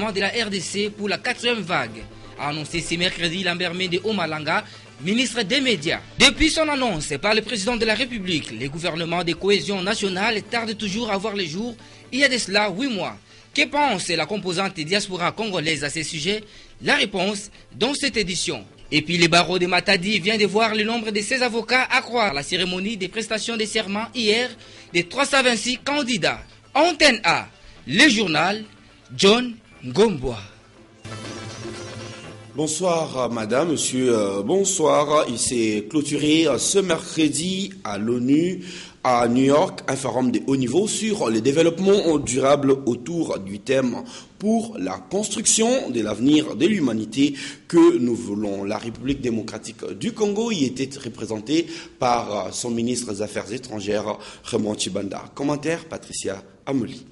de la RDC pour la 4e vague, a annoncé ce mercredi Lambert Mende Omalanga, ministre des Médias. Depuis son annonce par le président de la République, les gouvernements de cohésion nationale tardent toujours à voir le jour il y a de cela 8 mois. Que pense la composante diaspora congolaise à ce sujet? La réponse dans cette édition. Et puis le barreau de Matadi vient de voir le nombre de ses avocats accroître à la cérémonie des prestations de serment hier de 326 candidats. Antenne A, le journal, John Ngomboa. Bonsoir madame, monsieur, bonsoir. Il s'est clôturé ce mercredi à l'ONU à New York un forum de haut niveau sur le développement durable autour du thème pour la construction de l'avenir de l'humanité que nous voulons. La République démocratique du Congo y était représentée par son ministre des Affaires étrangères, Raymond Tshibanda. Commentaire, Patricia Amoli.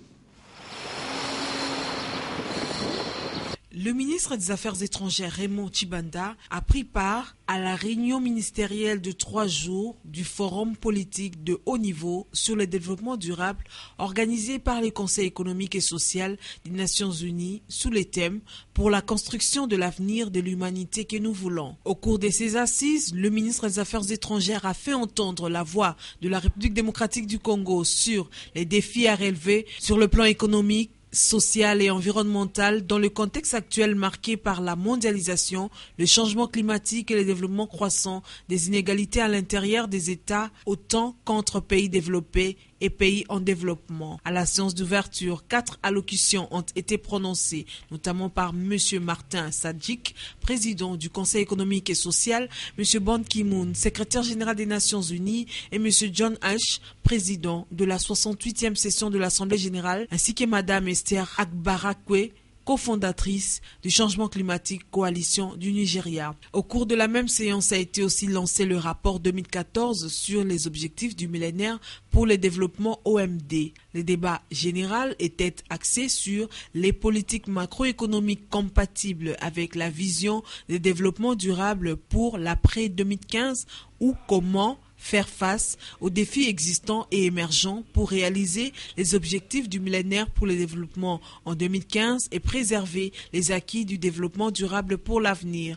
Le ministre des Affaires étrangères Raymond Tshibanda a pris part à la réunion ministérielle de 3 jours du Forum politique de haut niveau sur le développement durable organisé par le Conseil économique et social des Nations Unies sous les thèmes pour la construction de l'avenir de l'humanité que nous voulons. Au cours de ces assises, le ministre des Affaires étrangères a fait entendre la voix de la République démocratique du Congo sur les défis à relever sur le plan économique, social et environnemental dans le contexte actuel marqué par la mondialisation, le changement climatique et le développement croissant des inégalités à l'intérieur des États autant qu'entre pays développés et pays en développement. À la séance d'ouverture, 4 allocutions ont été prononcées, notamment par M. Martin Sadjik, président du Conseil économique et social, M. Ban Ki-moon, secrétaire général des Nations Unies, et M. John H., président de la 68e session de l'Assemblée générale, ainsi que Mme Esther Akbarakwe, cofondatrice du changement climatique coalition du Nigeria. Au cours de la même séance a été aussi lancé le rapport 2014 sur les objectifs du millénaire pour le développement OMD. Le débat général était axé sur les politiques macroéconomiques compatibles avec la vision de développement durable pour l'après 2015 ou comment faire face aux défis existants et émergents pour réaliser les objectifs du millénaire pour le développement en 2015 et préserver les acquis du développement durable pour l'avenir.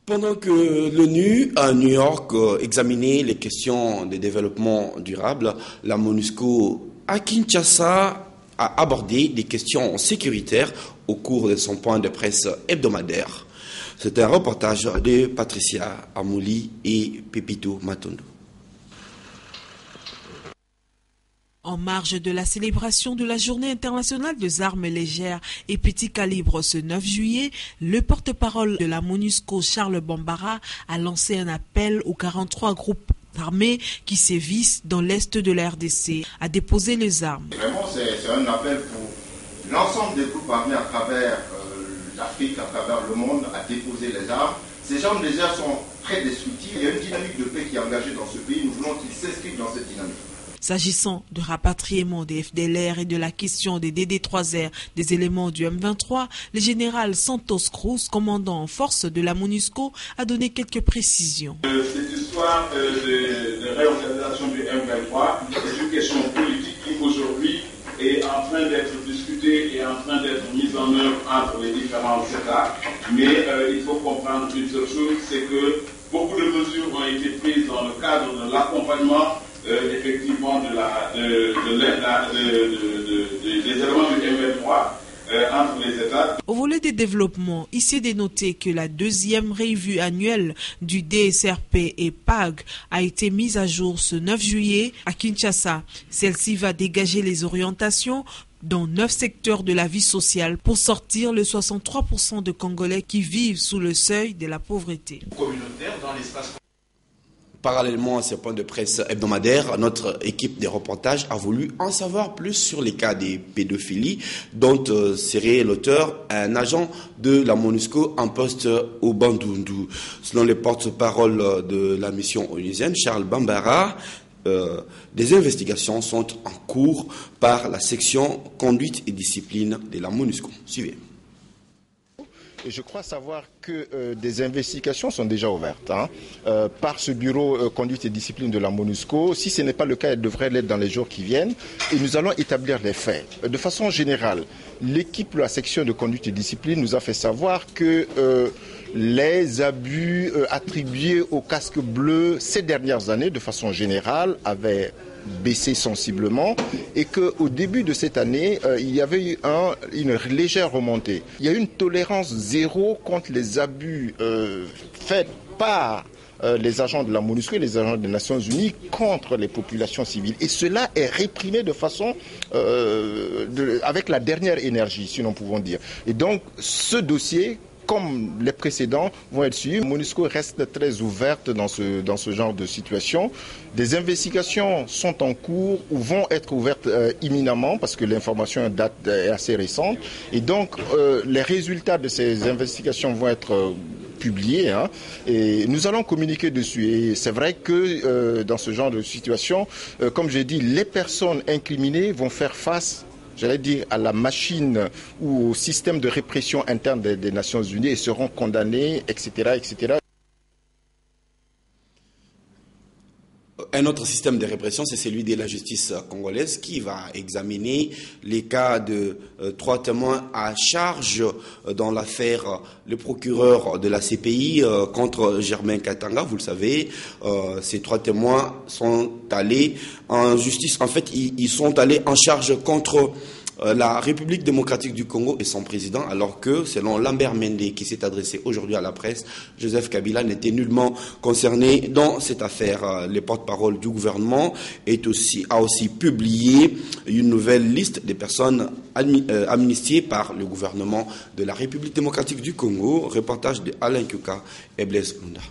Pendant que l'ONU à New York examinait les questions de développement durable, la MONUSCO à Kinshasa a abordé des questions sécuritaires au cours de son point de presse hebdomadaire. C'est un reportage de Patricia Amouli et Pepito Matondo. En marge de la célébration de la Journée internationale des armes légères et petits calibres ce 9 juillet, le porte-parole de la MONUSCO, Charles Bambara, a lancé un appel aux 43 groupes armés qui sévissent dans l'est de la RDC à déposer les armes. Vraiment, c'est un appel pour l'ensemble des groupes armés à travers l'Afrique, à travers le monde, à déposer les armes. Ces armes légères sont très destructives. Il y a une dynamique de paix qui est engagée dans ce pays. Nous voulons qu'ils s'inscrivent dans cette dynamique. S'agissant de rapatriement des FDLR et de la question des DD3R des éléments du M23, le général Santos Cruz, commandant en force de la MONUSCO, a donné quelques précisions. Cette histoire de réorganisation du M23 est une question politique qui aujourd'hui est en train d'être discutée et en train d'être mise en œuvre entre les différents États. Mais il faut comprendre une seule chose, c'est que beaucoup de mesures ont été prises dans le cadre de l'accompagnement effectivement des éléments du M23 entre les États. Au volet des développements, ici est de noter que la 2e revue annuelle du DSRP et PAG a été mise à jour ce 9 juillet à Kinshasa. Celle-ci va dégager les orientations dans 9 secteurs de la vie sociale pour sortir les 63% de Congolais qui vivent sous le seuil de la pauvreté. Communautaire dans l'espace. Parallèlement à ce point de presse hebdomadaire, notre équipe de reportage a voulu en savoir plus sur les cas des pédophilies dont serait l'auteur un agent de la MONUSCO en poste au Bandundu. Selon les porte-parole de la mission onusienne, Charles Bambara, des investigations sont en cours par la section conduite et discipline de la MONUSCO. Suivez. Et je crois savoir que des investigations sont déjà ouvertes par ce bureau conduite et discipline de la MONUSCO. Si ce n'est pas le cas, elles devraient l'être dans les jours qui viennent. Et nous allons établir les faits. De façon générale, l'équipe de la section de conduite et discipline nous a fait savoir que les abus attribués au casque bleu ces dernières années, de façon générale, avaient baissé sensiblement et qu'au début de cette année, il y avait eu une légère remontée. Il y a une tolérance zéro contre les abus faits par les agents de la MONUSCO et les agents des Nations Unies contre les populations civiles. Et cela est réprimé de façon avec la dernière énergie, si nous pouvons dire. Et donc, ce dossier, comme les précédents, vont être suivis. MONUSCO reste très ouverte dans ce genre de situation. Des investigations sont en cours ou vont être ouvertes imminemment parce que l'information est assez récente. Et donc, les résultats de ces investigations vont être publiés, et nous allons communiquer dessus. Et c'est vrai que dans ce genre de situation, comme j'ai dit, les personnes incriminées vont faire face, j'allais dire, à la machine ou au système de répression interne des Nations Unies et seront condamnés, etc., etc. Un autre système de répression, c'est celui de la justice congolaise qui va examiner les cas de 3 témoins à charge dans l'affaire le procureur de la CPI contre Germain Katanga. Vous le savez, ces 3 témoins sont allés en justice. En fait, ils sont allés en charge contre la République démocratique du Congo et son président, alors que, selon Lambert Mende, qui s'est adressé aujourd'hui à la presse, Joseph Kabila n'était nullement concerné dans cette affaire. Le porte-parole du gouvernement a aussi publié une nouvelle liste des personnes amnistiées par le gouvernement de la République démocratique du Congo. Reportage de Alain Kuka et Blaise Lunda.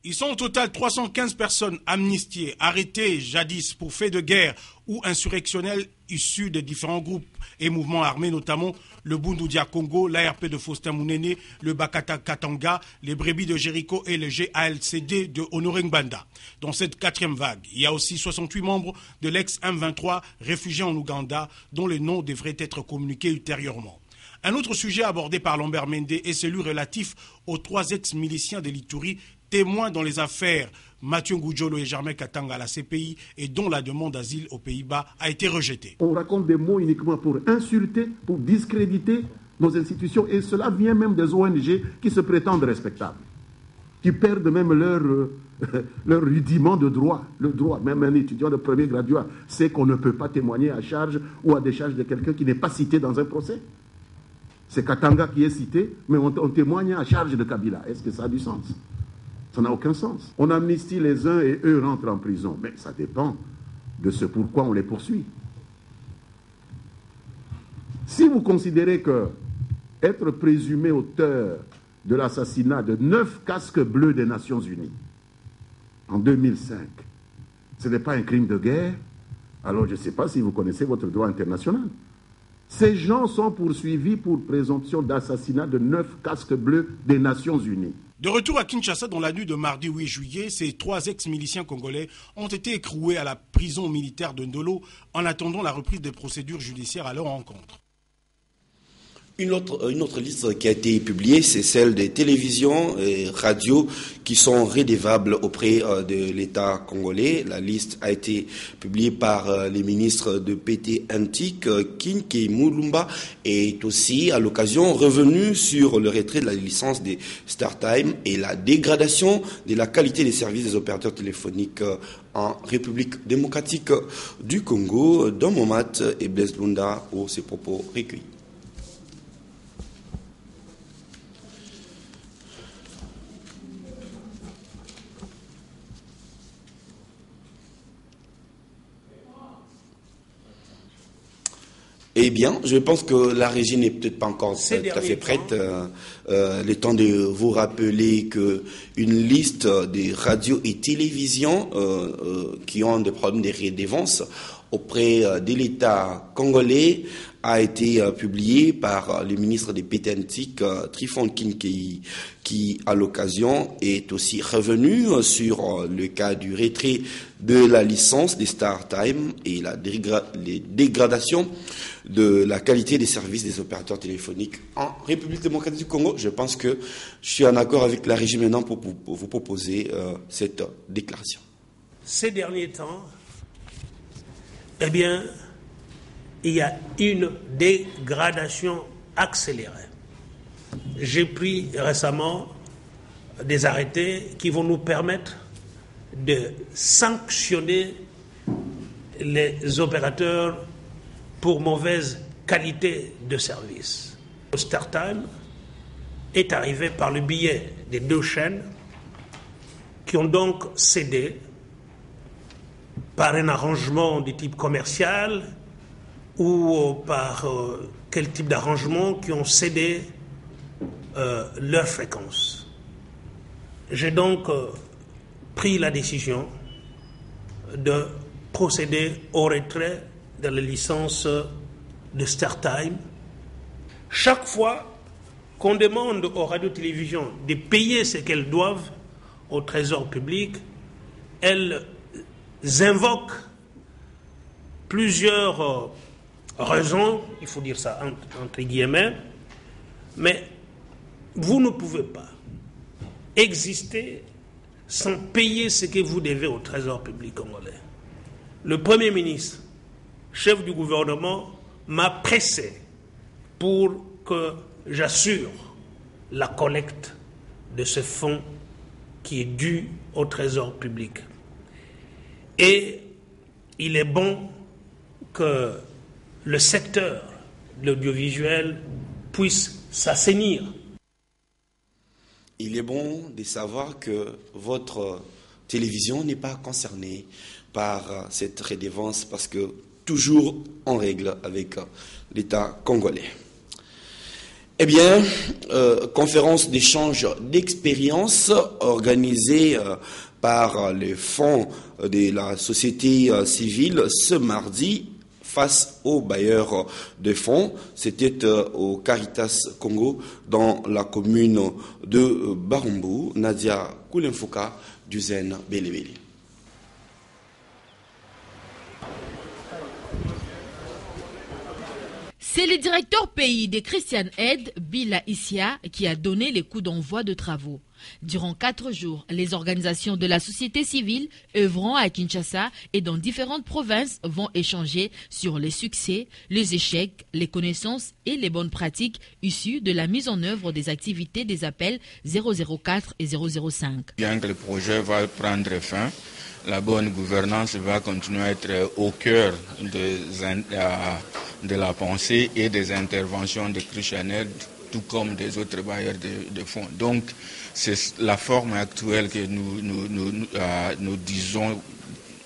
Ils sont au total 315 personnes amnistiées, arrêtées jadis pour faits de guerre ou insurrectionnels issus des différents groupes et mouvements armés, notamment le Bundudia Congo, l'ARP de Faustin Mounene, le Bakata Katanga, les Brebis de Jéricho et le GALCD de Honoré Ngbanda. Dans cette 4e vague, il y a aussi 68 membres de l'ex-M23 réfugiés en Ouganda, dont les noms devraient être communiqués ultérieurement. Un autre sujet abordé par Lambert Mende est celui relatif aux 3 ex-miliciens de l'Ituri, témoins dans les affaires Mathieu Ngoudjolo et Germain Katanga à la CPI et dont la demande d'asile aux Pays-Bas a été rejetée. On raconte des mots uniquement pour insulter, pour discréditer nos institutions, et cela vient même des ONG qui se prétendent respectables, qui perdent même leur rudiment de droit. Le droit, même un étudiant de premier graduat sait qu'on ne peut pas témoigner à charge ou à décharge de quelqu'un qui n'est pas cité dans un procès. C'est Katanga qui est cité, mais on témoigne à charge de Kabila. Est-ce que ça a du sens? Ça n'a aucun sens. On amnistie les uns et eux rentrent en prison. Mais ça dépend de ce pourquoi on les poursuit. Si vous considérez que être présumé auteur de l'assassinat de 9 casques bleus des Nations Unies en 2005, ce n'est pas un crime de guerre, alors je ne sais pas si vous connaissez votre droit international. Ces gens sont poursuivis pour présomption d'assassinat de 9 casques bleus des Nations Unies. De retour à Kinshasa dans la nuit de mardi 8 juillet, ces 3 ex-miliciens congolais ont été écroués à la prison militaire de Ndolo en attendant la reprise des procédures judiciaires à leur encontre. Une autre liste qui a été publiée, c'est celle des télévisions et radios qui sont redevables auprès de l'État congolais. La liste a été publiée par les ministres de PT Antique, Kinke Moulumba, et est aussi à l'occasion revenu sur le retrait de la licence des StarTime et la dégradation de la qualité des services des opérateurs téléphoniques en République démocratique du Congo. Dans Momat et Blaise Lunda où ces propos recueillis. Eh bien, je pense que la régie n'est peut-être pas encore tout à fait prête. Le temps de vous rappeler qu'une liste des radios et télévisions qui ont des problèmes de redevance auprès de l'État congolais a été publiée par le ministre des Pétentique, Trifon Kinkei, qui, à l'occasion, est aussi revenu sur le cas du retrait de la licence des StarTime et les dégradations de la qualité des services des opérateurs téléphoniques en République démocratique du Congo. Je pense que je suis en accord avec la régie maintenant pour vous proposer cette déclaration. Ces derniers temps, eh bien, il y a une dégradation accélérée. J'ai pris récemment des arrêtés qui vont nous permettre de sanctionner les opérateurs pour mauvaise qualité de service. Le StarTime est arrivé par le biais des deux chaînes qui ont donc cédé par un arrangement de type commercial ou par quel type d'arrangement qui ont cédé leur fréquence. J'ai donc pris la décision de procéder au retrait de la licence de StarTime. Chaque fois qu'on demande aux radios-télévisions de payer ce qu'elles doivent au trésor public, elles invoquent plusieurs raisons, il faut dire ça entre guillemets, mais vous ne pouvez pas exister sans payer ce que vous devez au trésor public congolais. Le Premier ministre, chef du gouvernement, m'a pressé pour que j'assure la collecte de ce fonds qui est dû au trésor public. Et il est bon que le secteur de l'audiovisuel puisse s'assainir. Il est bon de savoir que votre télévision n'est pas concernée par cette redevance parce que toujours en règle avec l'État congolais. Eh bien, conférence d'échange d'expériences organisée par les fonds de la société civile ce mardi face aux bailleurs de fonds. C'était au Caritas Congo dans la commune de Barumbu. Nadia Koulenfouka, Duzen Belebele. C'est le directeur pays des Christian Aid, Bila Issia, qui a donné les coups d'envoi de travaux. Durant 4 jours, les organisations de la société civile œuvrant à Kinshasa et dans différentes provinces vont échanger sur les succès, les échecs, les connaissances et les bonnes pratiques issues de la mise en œuvre des activités des appels 004 et 005. Bien que le projet va prendre fin, la bonne gouvernance va continuer à être au cœur de la pensée et des interventions de Christian Aid, tout comme des autres bailleurs de fonds. Donc, c'est la forme actuelle que nous disons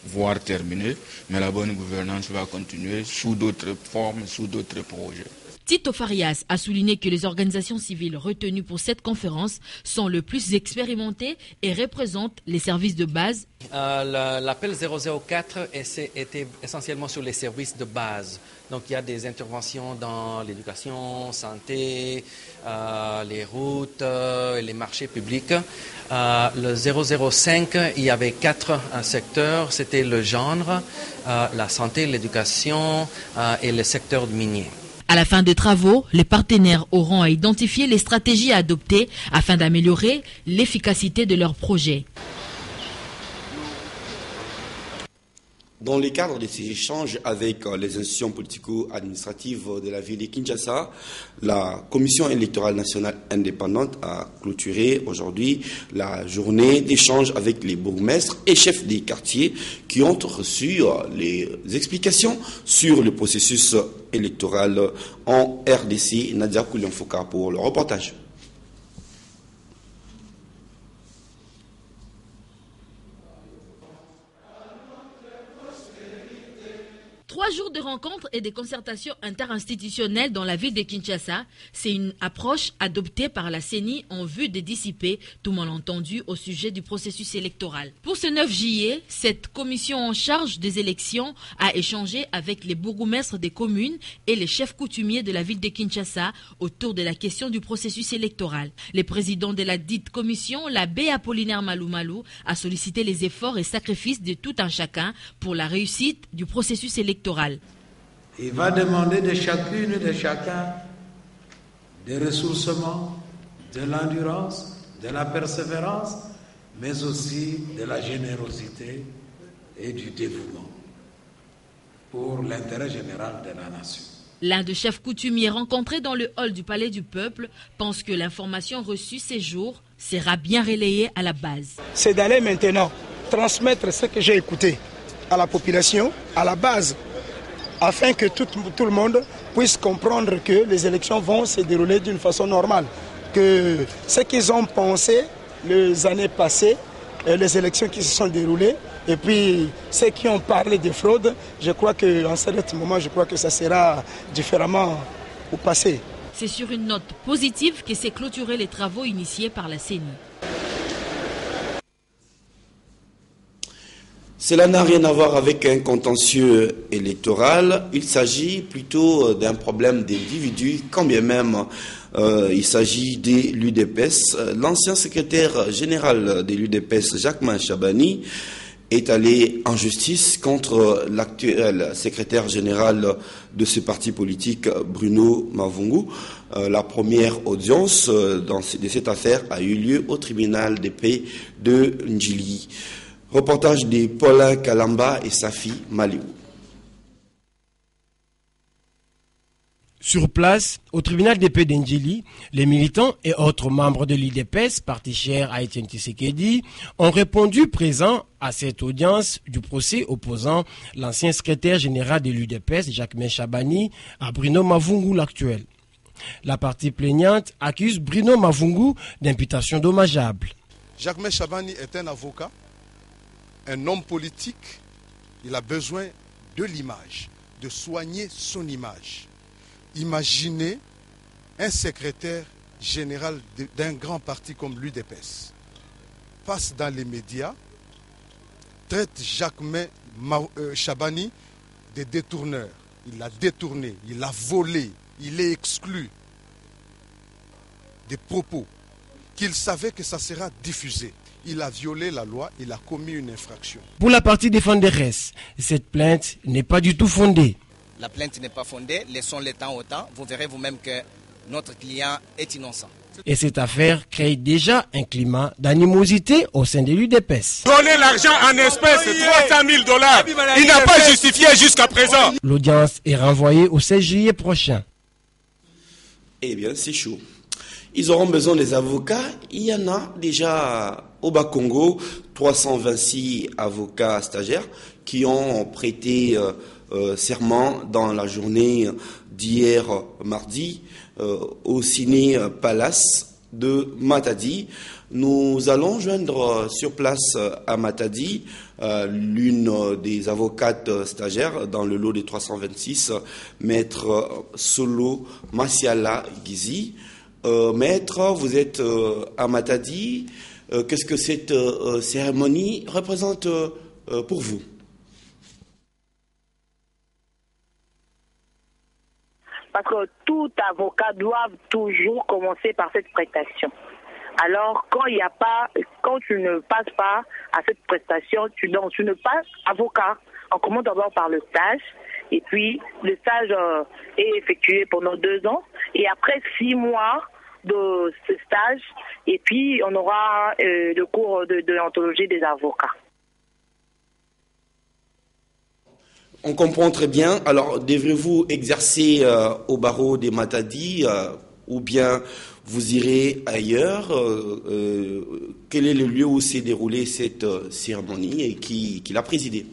voir terminer, mais la bonne gouvernance va continuer sous d'autres formes, sous d'autres projets. Tito Farias a souligné que les organisations civiles retenues pour cette conférence sont le plus expérimentées et représentent les services de base. L'appel 004 était essentiellement sur les services de base. Donc il y a des interventions dans l'éducation, santé, les routes, les marchés publics. Le 005, il y avait 4 secteurs. C'était le genre, la santé, l'éducation et le secteur minier. À la fin des travaux, les partenaires auront à identifier les stratégies à adopter afin d'améliorer l'efficacité de leurs projets. Dans le cadre de ces échanges avec les institutions politico-administratives de la ville de Kinshasa, la Commission électorale nationale indépendante a clôturé aujourd'hui la journée d'échange avec les bourgmestres et chefs des quartiers qui ont reçu les explications sur le processus électoral en RDC. Nadia Koulenfouka pour le reportage. 3 jours de rencontres et de concertations interinstitutionnelles dans la ville de Kinshasa, c'est une approche adoptée par la CENI en vue de dissiper tout malentendu au sujet du processus électoral. Pour ce 9 juillet, cette commission en charge des élections a échangé avec les bourgmestres des communes et les chefs coutumiers de la ville de Kinshasa autour de la question du processus électoral. Le président de la dite commission, l'abbé Apollinaire Malou, a sollicité les efforts et sacrifices de tout un chacun pour la réussite du processus électoral. Il va demander de chacune et de chacun des ressourcements, de l'endurance, de la persévérance, mais aussi de la générosité et du dévouement. pour l'intérêt général de la nation. L'un des chefs coutumiers rencontrés dans le hall du Palais du Peuple pense que l'information reçue ces jours sera bien relayée à la base. C'est d'aller maintenant transmettre ce que j'ai écouté à la population, à la base, afin que tout le monde puisse comprendre que les élections vont se dérouler d'une façon normale. Que ce qu'ils ont pensé les années passées, les élections qui se sont déroulées, et puis ceux qui ont parlé de fraude, je crois qu'en ce moment, je crois que ça sera différemment au passé. C'est sur une note positive que s'est clôturé les travaux initiés par la CENI. Cela n'a rien à voir avec un contentieux électoral. Il s'agit plutôt d'un problème d'individus, quand bien même il s'agit de l'UDPS. L'ancien secrétaire général de l'UDPS, Jacquemain Chabani, est allé en justice contre l'actuel secrétaire général de ce parti politique, Bruno Mavungu. La première audience de cette affaire a eu lieu au tribunal de paix de Ndjili. Reportage de Paulin Kalamba et Safi Maliou. Sur place, au tribunal de paix d'Ndjili, les militants et autres membres de l'UDPS, parti cher à Etienne Tshisekedi, ont répondu présents à cette audience du procès opposant l'ancien secrétaire général de l'UDPS, Jacquemain Chabani, à Bruno Mavungu l'actuel. La partie plaignante accuse Bruno Mavungu d'imputations dommageables. Jacquemain Chabani est un avocat, un homme politique. Il a besoin de l'image, de soigner son image. Imaginez un secrétaire général d'un grand parti comme l'UDPS passe dans les médias, traite Jacquemain Chabani de détourneur. Il l'a détourné, il l'a volé, il est exclu des propos qu'il savait que ça sera diffusé. Il a violé la loi, il a commis une infraction. Pour la partie défenderesse, cette plainte n'est pas du tout fondée. La plainte n'est pas fondée, laissons le temps au temps. Vous verrez vous-même que notre client est innocent. Et cette affaire crée déjà un climat d'animosité au sein de l'UDPS. Donner l'argent en espèces, $300 000, il n'a pas justifié jusqu'à présent. L'audience est renvoyée au 16 juillet prochain. Eh bien, c'est chaud. Ils auront besoin des avocats. Il y en a déjà au Bas-Congo, 326 avocats stagiaires qui ont prêté serment dans la journée d'hier mardi au Ciné Palace de Matadi. Nous allons joindre sur place à Matadi l'une des avocates stagiaires dans le lot des 326, Maître Solo Masiala Gizi. Maître, vous êtes à Matadi. Qu'est-ce que cette cérémonie représente pour vous? Parce que tout avocat doit toujours commencer par cette prestation. Alors, quand tu ne passes pas à cette prestation, tu ne passes avocat. On commence d'abord par le stage, et puis le stage est effectué pendant 2 ans, et après 6 mois de ce stage, et puis on aura le cours de déontologie des avocats. On comprend très bien. Alors, devrez-vous exercer au barreau des Matadi ou bien vous irez ailleurs? Quel est le lieu où s'est déroulée cette cérémonie et qui l'a présidée?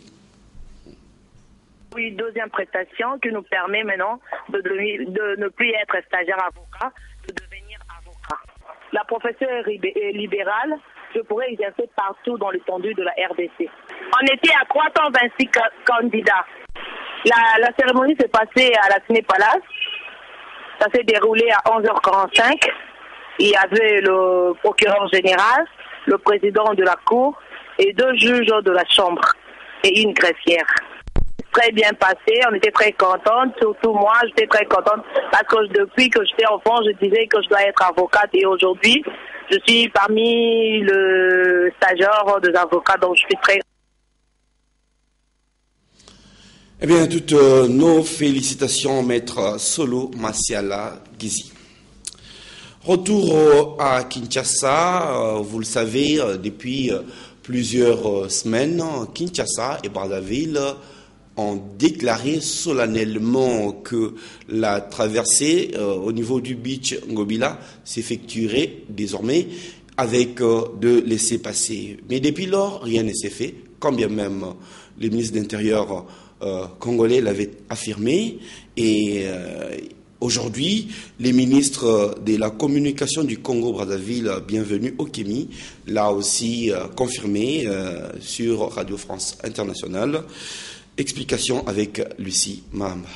Oui, deuxième prestation qui nous permet maintenant de ne plus être stagiaire avocat, de devenir avocat. La profession est libérale, je pourrais exercer partout dans l'étendue de la RDC. On était à 326 candidats. La cérémonie s'est passée à la Ciné Palace. Ça s'est déroulé à 11h45. Il y avait le procureur général, le président de la cour et 2 juges de la chambre et une greffière. Très bien passé, on était très contents, surtout moi, j'étais très contente parce que depuis que j'étais enfant, je disais que je dois être avocate et aujourd'hui, je suis parmi le stagiaire des avocats, donc je suis très... Eh bien, toutes nos félicitations, Maître Solo Masiala Gizi. Retour à Kinshasa, vous le savez, depuis plusieurs semaines, Kinshasa et Brazzaville ont déclaré solennellement que la traversée au niveau du beach Ngobila s'effectuerait désormais avec de laissez-passer. Mais depuis lors, rien ne s'est fait, quand bien même le ministre de l'Intérieur congolais l'avait affirmé. Et aujourd'hui, les ministres de la communication du Congo-Brazzaville, bienvenue au Kémi, l'a aussi confirmé sur Radio France Internationale. Explication avec Lucie Mahamba.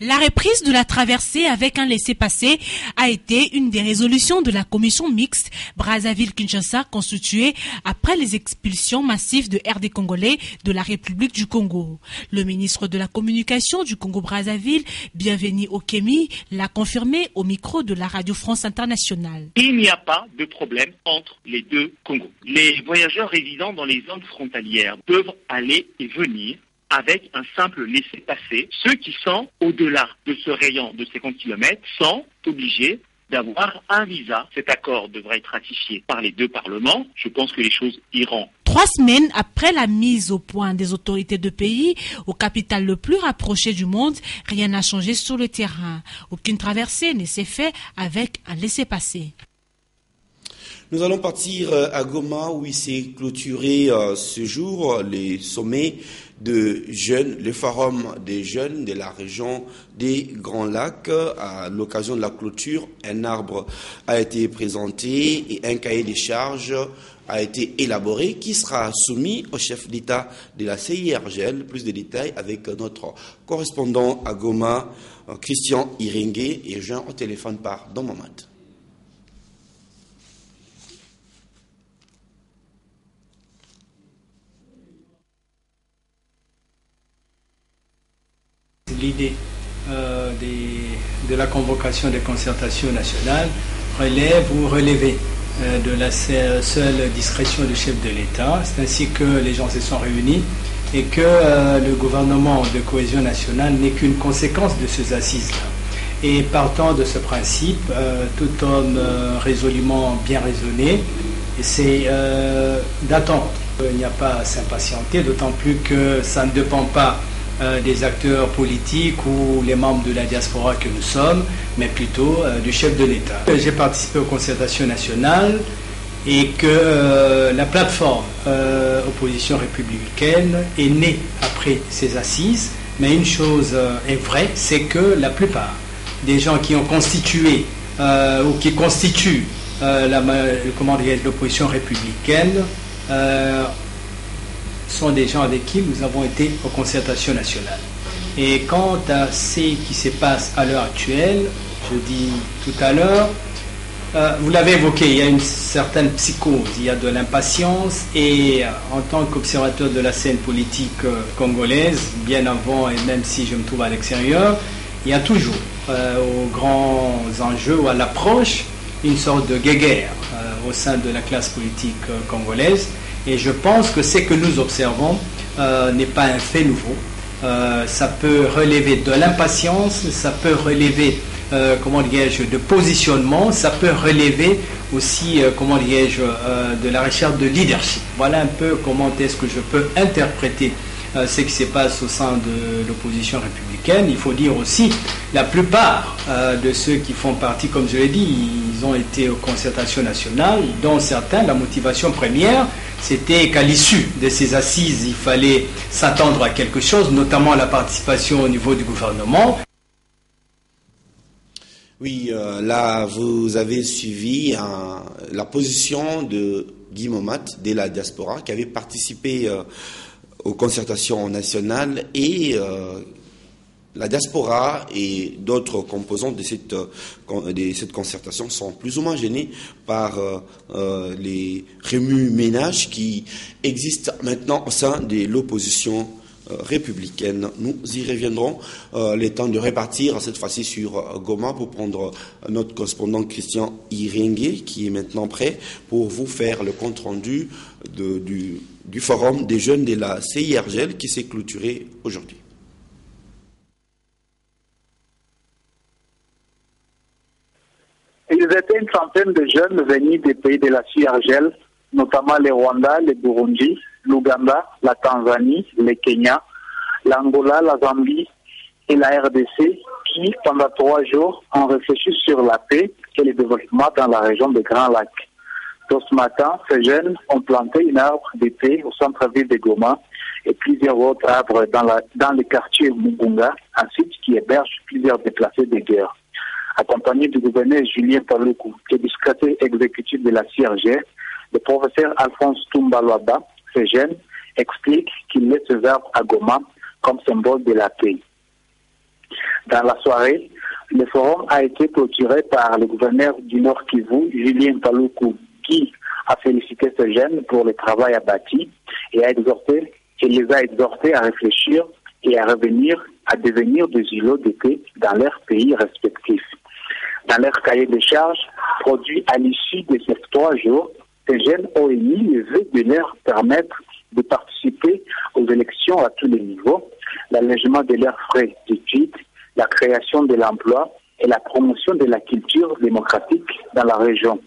La reprise de la traversée avec un laissez-passer a été une des résolutions de la commission mixte Brazzaville-Kinshasa constituée après les expulsions massives de RD Congolais de la République du Congo. Le ministre de la Communication du Congo-Brazzaville, bienvenu au Kémi, l'a confirmé au micro de la Radio France Internationale. Il n'y a pas de problème entre les deux Congos. Les voyageurs résidant dans les zones frontalières peuvent aller et venir avec un simple laissez-passer. Ceux qui sont au-delà de ce rayon de 50 km sont obligés d'avoir un visa. Cet accord devra être ratifié par les deux parlements. Je pense que les choses iront. 3 semaines après la mise au point des autorités de pays, au capital le plus rapproché du monde, rien n'a changé sur le terrain. Aucune traversée ne s'est faite avec un laissez-passer. Nous allons partir à Goma où il s'est clôturé ce jour les sommets de jeunes, le forum des jeunes de la région des Grands Lacs. À l'occasion de la clôture, un arbre a été présenté et un cahier des charges a été élaboré qui sera soumis au chef d'État de la CIRGL. Plus de détails avec notre correspondant à Goma, Christian Iringue, et joint au téléphone par Don Mamad. L'idée de la convocation des concertations nationales relève ou relevait de la seule discrétion du chef de l'État. C'est ainsi que les gens se sont réunis et que le gouvernement de cohésion nationale n'est qu'une conséquence de ces assises-là. Et partant de ce principe, tout homme résolument bien raisonné, c'est d'attendre. Il n'y a pas à s'impatienter, d'autant plus que ça ne dépend pas des acteurs politiques ou les membres de la diaspora que nous sommes, mais plutôt du chef de l'État. J'ai participé aux concertations nationales et que la plateforme opposition républicaine est née après ces assises, mais une chose est vraie, c'est que la plupart des gens qui ont constitué ou qui constituent l'opposition républicaine sont des gens avec qui nous avons été aux concertations nationales. Et quant à ce qui se passe à l'heure actuelle, je dis tout à l'heure, vous l'avez évoqué, il y a une certaine psychose, il y a de l'impatience, et en tant qu'observateur de la scène politique congolaise, bien avant et même si je me trouve à l'extérieur, il y a toujours aux grands enjeux ou à l'approche une sorte de guéguerre au sein de la classe politique congolaise. Et je pense que ce que nous observons n'est pas un fait nouveau. Ça peut relever de l'impatience, ça peut relever, de positionnement, ça peut relever aussi, de la recherche de leadership. Voilà un peu comment est-ce que je peux interpréter ce qui se passe au sein de l'opposition républicaine. Il faut dire aussi, la plupart de ceux qui font partie, comme je l'ai dit, ils ont été aux concertations nationales, dont certains, la motivation première, c'était qu'à l'issue de ces assises, il fallait s'attendre à quelque chose, notamment la participation au niveau du gouvernement. Oui, là, vous avez suivi la position de Guy Momat de la diaspora qui avait participé aux concertations nationales, et la diaspora et d'autres composants de cette concertation sont plus ou moins gênés par les remue-ménages qui existent maintenant au sein de l'opposition républicaine. Nous y reviendrons. Le temps de répartir cette fois-ci sur Goma pour prendre notre correspondant Christian Iringue qui est maintenant prêt pour vous faire le compte-rendu du forum des jeunes de la CIRGL qui s'est clôturé aujourd'hui. Ils étaient une centaine de jeunes venus des pays de la CIRGL, notamment le Rwanda, le Burundi, l'Ouganda, la Tanzanie, le Kenya, l'Angola, la Zambie et la RDC qui, pendant 3 jours, ont réfléchi sur la paix et le développement dans la région des Grands Lacs. Donc ce matin, ces jeunes ont planté une arbre de paix au centre-ville de Goma et plusieurs autres arbres dans le quartier Mugunga, un site qui héberge plusieurs déplacés de guerre. Accompagné du gouverneur Julien Paluku et du secrétaire exécutif de la CIRG, le professeur Alphonse Toumba-Loaba, ces jeunes expliquent qu'ils laissent ces arbres à Goma comme symbole de la paix. Dans la soirée, le forum a été clôturé par le gouverneur du Nord Kivu, Julien Paluku, qui a félicité ces jeunes pour le travail abattu et les a exhortés à réfléchir et à devenir des îlots de paix dans leurs pays respectifs. Dans leur cahier de charges, produit à l'issue de ces 3 jours, ces jeunes ont émis le vœu de leur permettre de participer aux élections à tous les niveaux, l'allègement de leurs frais d'études, la création de l'emploi et la promotion de la culture démocratique dans la région.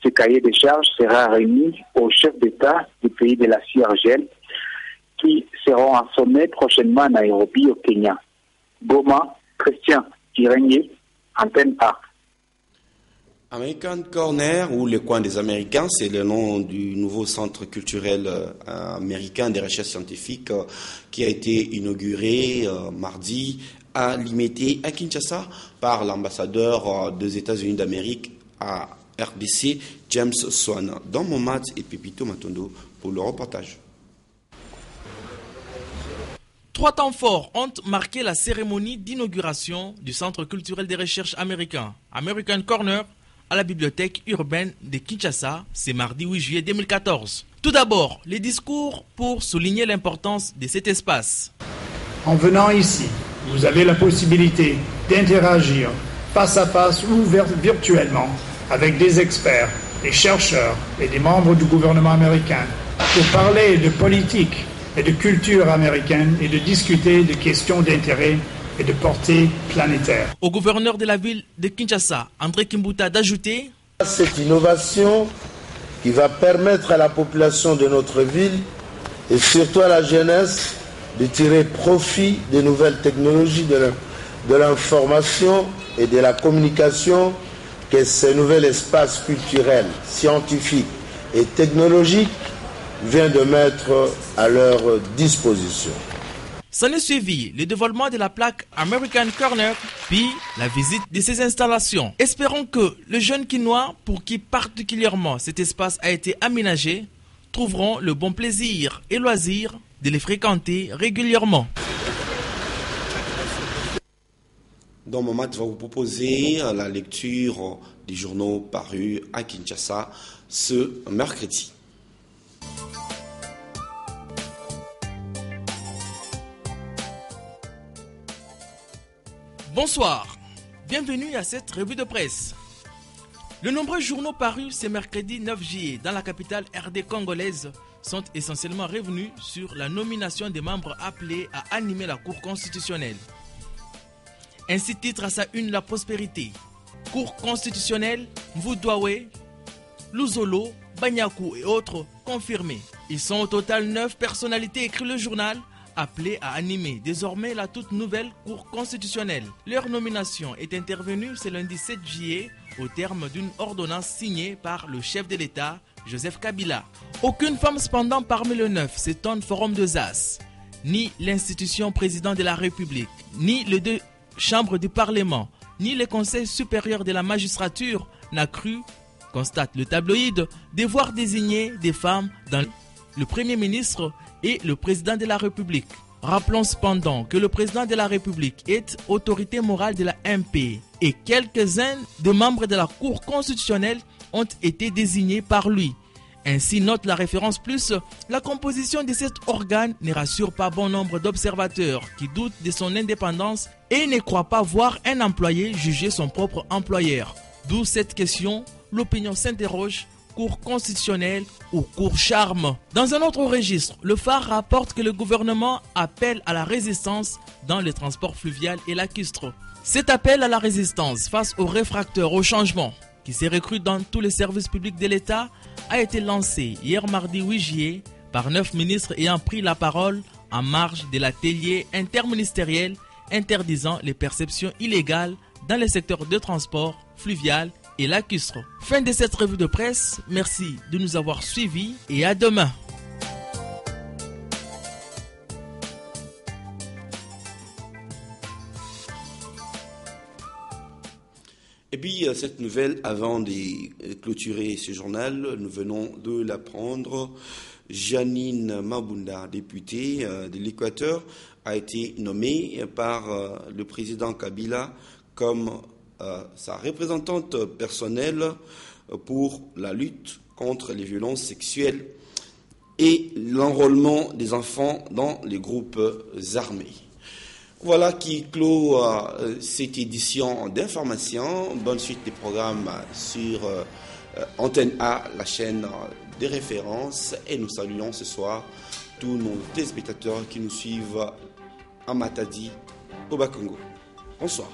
Ce cahier de charges sera remis aux chefs d'État du pays de la CIRGL qui seront en sommet prochainement à Nairobi au Kenya. Goma, Christian Irenier, Antenne A. American Corner, ou le coin des Américains, c'est le nom du nouveau centre culturel américain des recherches scientifiques qui a été inauguré mardi à Limete, à Kinshasa, par l'ambassadeur des États-Unis d'Amérique à RDC, James Swan. Dans Momad et Pepito Matondo pour le reportage. 3 temps forts ont marqué la cérémonie d'inauguration du Centre culturel des recherches américain, American Corner, à la bibliothèque urbaine de Kinshasa, c'est mardi 8 juillet 2014. Tout d'abord, les discours pour souligner l'importance de cet espace. En venant ici, vous avez la possibilité d'interagir face à face ou virtuellement avec des experts, des chercheurs et des membres du gouvernement américain pour parler de politique et de culture américaine et de discuter de questions d'intérêt et de portée planétaire. Au gouverneur de la ville de Kinshasa, André Kimbuta, d'ajouter: cette innovation qui va permettre à la population de notre ville et surtout à la jeunesse de tirer profit des nouvelles technologies de l'information et de la communication que ces nouvel espace culturel, scientifique et technologique vient de mettre à leur disposition. S'en est suivi le dévoilement de la plaque American Corner, puis la visite de ces installations. Espérons que les jeunes Kinois, pour qui particulièrement cet espace a été aménagé, trouveront le bon plaisir et loisir de les fréquenter régulièrement. Dans Momad va vous proposer la lecture des journaux parus à Kinshasa ce mercredi. Bonsoir, bienvenue à cette revue de presse. Les nombreux journaux parus ce mercredi 9 juillet dans la capitale RD congolaise sont essentiellement revenus sur la nomination des membres appelés à animer la Cour constitutionnelle. Ainsi titre à sa une la prospérité. Cour constitutionnelle, Mvudwawe, Luzolo, Banyaku et autres confirmés. Ils sont au total 9 personnalités, écrit le journal, appelés à animer désormais la toute nouvelle Cour constitutionnelle. Leur nomination est intervenue ce lundi 7 juillet au terme d'une ordonnance signée par le chef de l'État, Joseph Kabila. Aucune femme cependant parmi les 9 s'étonne forum de ZAS, ni l'institution président de la République, ni les 2 chambres du Parlement, ni le Conseil supérieur de la magistrature n'a cru, constate le tabloïd, devoir désigner des femmes dans le Premier ministre et le président de la République. Rappelons cependant que le président de la République est autorité morale de la MP et quelques-uns des membres de la Cour constitutionnelle ont été désignés par lui. Ainsi note la référence plus, la composition de cet organe ne rassure pas bon nombre d'observateurs qui doutent de son indépendance et ne croient pas voir un employé juger son propre employeur. D'où cette question, l'opinion s'interroge, Cour constitutionnelle ou Cour charme. Dans un autre registre, le Phare rapporte que le gouvernement appelle à la résistance dans le transport fluvial et lacustre. Cet appel à la résistance face aux réfracteurs au changement, qui s'est recru dans tous les services publics de l'État, a été lancé hier mardi 8 juillet par 9 ministres ayant pris la parole en marge de l'atelier interministériel interdisant les perceptions illégales dans les secteurs de transport fluvial et lacustre. Fin de cette revue de presse, merci de nous avoir suivis et à demain. Et puis, cette nouvelle, avant de clôturer ce journal, nous venons de l'apprendre. Janine Mabunda, députée de l'Équateur, a été nommée par le président Kabila comme sa représentante personnelle pour la lutte contre les violences sexuelles et l'enrôlement des enfants dans les groupes armés. Voilà qui clôt cette édition d'information. Bonne suite des programmes sur Antenne A, la chaîne des références. Et nous saluons ce soir tous nos téléspectateurs qui nous suivent à Matadi, au Bas-Congo. Bonsoir.